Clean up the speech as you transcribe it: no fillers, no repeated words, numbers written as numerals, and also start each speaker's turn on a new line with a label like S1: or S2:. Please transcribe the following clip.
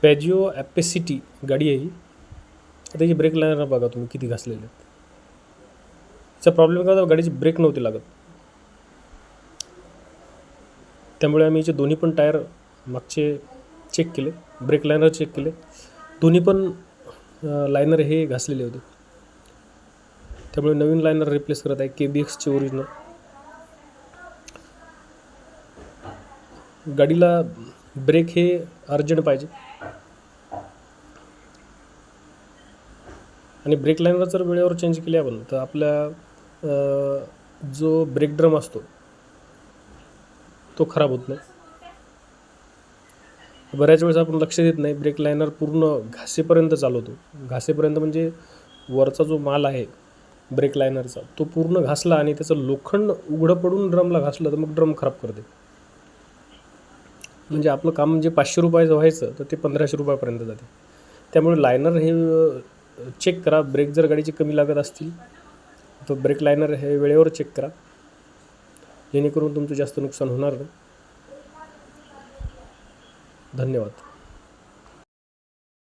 S1: पॅजिओ ॲपेसिटी गाडी आहे ही. आता ही ब्रेक लायनर बघा तुम्ही किती घासलेले आहेत. त्याचा प्रॉब्लेम काय होता, गाडीची ब्रेक नव्हती लागत. त्यामुळे आम्ही याचे दोन्ही पण टायर मागचे चेक केले, ब्रेक लायनर चेक केले, दोन्ही पण लायनर हे घासलेले होते. त्यामुळे नवीन लायनर रिप्लेस करत आहे, KBXचे ओरिजिनल. गाडीला ब्रेक हे अर्जंट पाहिजे, आणि ब्रेक लायनर जर वेळेवर चेंज केले आपण तर आपल्या जो ब्रेक ड्रम असतो तो खराब होत नाही. बऱ्याच वेळेस आपण लक्ष देत नाही, ब्रेक लायनर पूर्ण घासेपर्यंत चालवतो. घासेपर्यंत म्हणजे वरचा जो माल आहे ब्रेक लायनरचा तो पूर्ण घासला आणि त्याचं लोखंड उघडं पडून ड्रमला घासलं तर मग ड्रम खराब करते. म्हणजे आपलं काम जे 500 रुपयाचं व्हायचं तर ते 1500 रुपयापर्यंत जाते. त्यामुळे लायनर हे चेक करा. ब्रेक जर गाडीचे कमी लागत असतील तर ब्रेक लायनर हे वेळेवर चेक करा, जेणेकरून तुमचं जास्त नुकसान होणार नाही. धन्यवाद.